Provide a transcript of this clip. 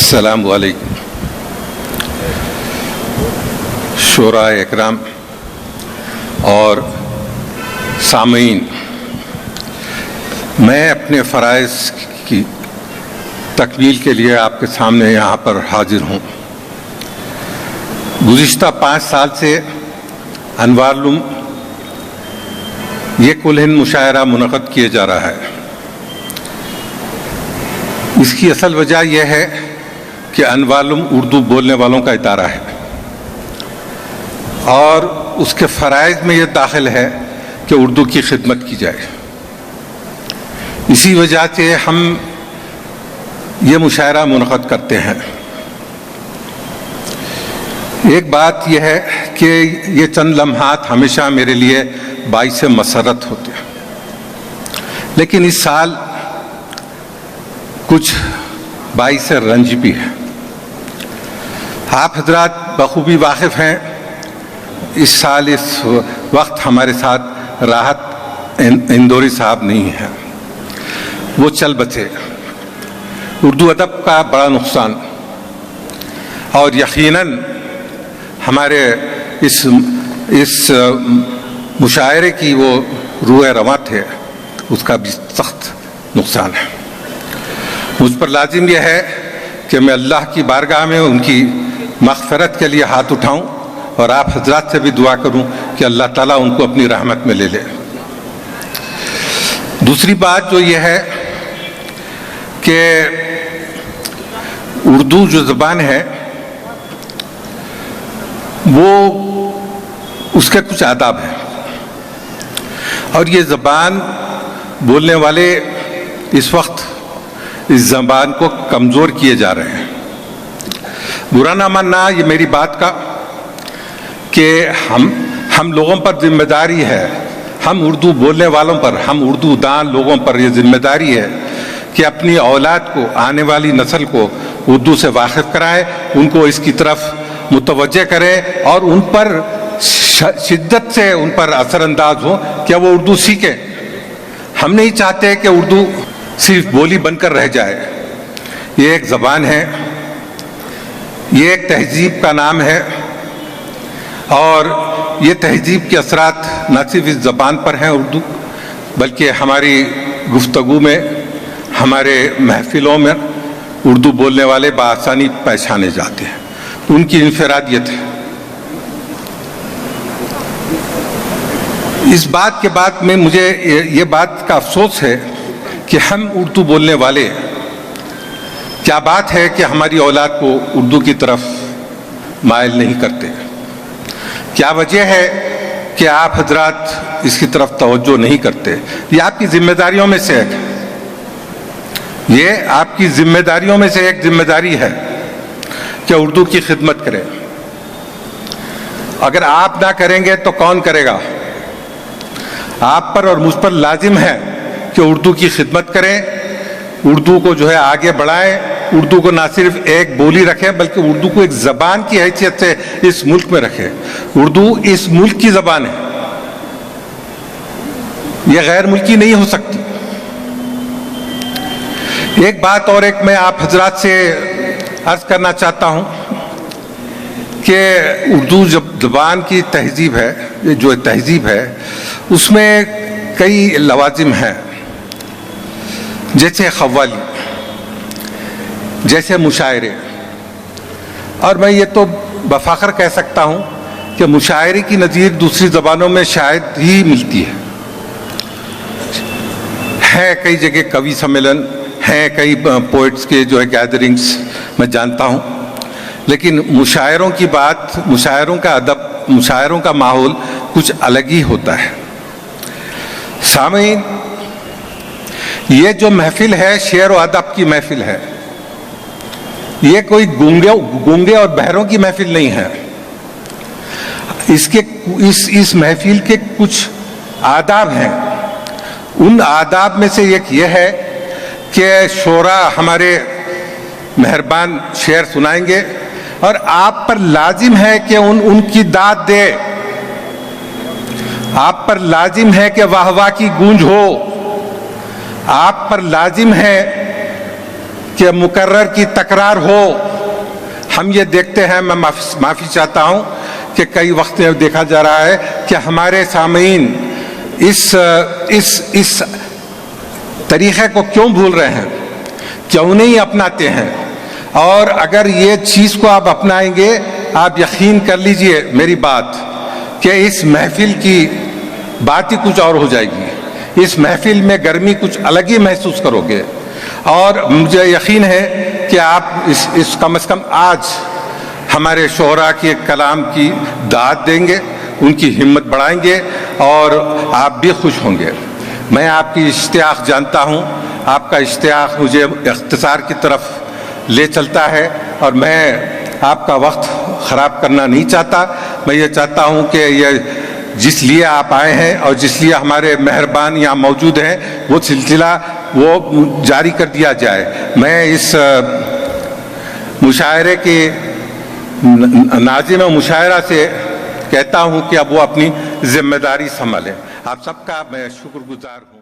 السلام علیکم شعراء اکرام اور سامعین، میں اپنے فرائض کی تکمیل کے لیے آپ کے سامنے یہاں پر حاضر ہوں۔ گزشتہ 5 سال سے انوار العلوم یہ کل ہند مشاعرہ منعقد کیا جا رہا ہے۔ اس کی اصل وجہ یہ ہے کہ انوار العلوم اردو بولنے والوں کا ادارہ ہے اور اس کے فرائض میں یہ داخل ہے کہ اردو کی خدمت کی جائے۔ اسی وجہ سے ہم یہ مشاعرہ منعقد کرتے ہیں۔ ایک بات یہ ہے کہ یہ چند لمحات ہمیشہ میرے لیے باعث مسرت ہوتے ہیں، لیکن اس سال کچھ باعث رنج بھی ہے۔ آپ حضرات بخوبی واقف ہیں، اس سال اس وقت ہمارے ساتھ راحت اندوری صاحب نہیں ہیں، وہ چل بچے۔ اردو ادب کا بڑا نقصان، اور یقیناً ہمارے اس مشاعرے کی وہ روح رواں تھے، اس کا بھی سخت نقصان ہے۔ مجھ پر لازم یہ ہے کہ میں اللہ کی بارگاہ میں ان کی مغفرت کے لیے ہاتھ اٹھاؤں اور آپ حضرات سے بھی دعا کروں کہ اللہ تعالیٰ ان کو اپنی رحمت میں لے لے۔ دوسری بات جو یہ ہے کہ اردو جو زبان ہے وہ اس کے کچھ آداب ہیں، اور یہ زبان بولنے والے اس وقت اس زبان کو کمزور کیے جا رہے ہیں۔ برا نہ ماننا یہ میری بات کا کہ ہم لوگوں پر ذمہ داری ہے، ہم اردو بولنے والوں پر، ہم اردو دان لوگوں پر یہ ذمہ داری ہے کہ اپنی اولاد کو، آنے والی نسل کو اردو سے واقف کرائیں، ان کو اس کی طرف متوجہ کریں اور ان پر شدت سے ان پر اثر انداز ہوں کہ وہ اردو سیکھیں۔ ہم نہیں چاہتے کہ اردو صرف بولی بن کر رہ جائے۔ یہ ایک زبان ہے، یہ ایک تہذیب کا نام ہے، اور یہ تہذیب کے اثرات نہ صرف اس زبان پر ہیں اردو، بلکہ ہماری گفتگو میں، ہمارے محفلوں میں اردو بولنے والے بآسانی پہچانے جاتے ہیں، ان کی انفرادیت ہے۔ اس بات کے بعد میں مجھے یہ بات کا افسوس ہے کہ ہم اردو بولنے والے، کیا بات ہے کہ ہماری اولاد کو اردو کی طرف مائل نہیں کرتے؟ کیا وجہ ہے کہ آپ حضرات اس کی طرف توجہ نہیں کرتے؟ یہ آپ کی ذمہ داریوں میں سے ایک ہے، یہ آپ کی ذمہ داریوں میں سے ایک ذمہ داری ہے کہ اردو کی خدمت کریں۔ اگر آپ نہ کریں گے تو کون کرے گا؟ آپ پر اور مجھ پر لازم ہے کہ اردو کی خدمت کریں، اردو کو جو ہے آگے بڑھائیں، اردو کو نہ صرف ایک بولی رکھیں بلکہ اردو کو ایک زبان کی حیثیت سے اس ملک میں رکھیں۔ اردو اس ملک کی زبان ہے، یہ غیر ملکی نہیں ہو سکتی۔ ایک بات اور ایک میں آپ حضرات سے عرض کرنا چاہتا ہوں کہ اردو زبان کی تہذیب ہے، جو تہذیب ہے اس میں کئی لوازم ہیں، جیسے قوالی، جیسے مشاعرے، اور میں یہ تو بفخر کہہ سکتا ہوں کہ مشاعرے کی نظیر دوسری زبانوں میں شاید ہی ملتی ہے کئی جگہ کوی سمیلن ہیں، کئی پوئٹس کے جو ہے گیدرنگز میں جانتا ہوں، لیکن مشاعروں کی بات، مشاعروں کا ادب، مشاعروں کا ماحول کچھ الگ ہی ہوتا ہے۔ سامعین، یہ جو محفل ہے شعر و ادب کی محفل ہے، یہ کوئی گونگے اور بہروں کی محفل نہیں ہے۔ اس محفل کے کچھ آداب ہیں، ان آداب میں سے ایک یہ ہے کہ شعراء ہمارے مہربان شعر سنائیں گے اور آپ پر لازم ہے کہ ان کی داد دے، آپ پر لازم ہے کہ واہ واہ کی گونج ہو، آپ پر لازم ہے کہ مکرر کی تکرار ہو. ہم یہ دیکھتے ہیں, میں معافی چاہتا ہوں کہ کئی وقت دیکھا جا رہا ہے کہ ہمارے سامعین اس طریقے کو کیوں بھول رہے ہیں, کیوں نہیں اپناتے ہیں. اور اگر یہ چیز کو آپ اپنائیں گے, آپ یقین کر لیجئے میری بات کہ اس محفل کی بات ہی کچھ اور ہو جائے گی. اس محفل میں گرمی کچھ الگ ہی محسوس کرو گے. اور مجھے یقین ہے کہ آپ اس کم از کم آج ہمارے شعراء کے کلام کی داد دیں گے, ان کی ہمت بڑھائیں گے, اور آپ بھی خوش ہوں گے. میں آپ کی اشتیاق جانتا ہوں, آپ کا اشتیاق مجھے اختصار کی طرف لے چلتا ہے, اور میں آپ کا وقت خراب کرنا نہیں چاہتا. میں یہ چاہتا ہوں کہ یہ جس لیے آپ آئے ہیں اور جس لیے ہمارے مہربان یہاں موجود ہیں, وہ سلسلہ وہ جاری کر دیا جائے. میں اس مشاعرے کے ناظم مشاعرہ سے کہتا ہوں کہ اب وہ اپنی ذمہ داری سنبھالیں. آپ سب کا میں شکر گزار ہوں.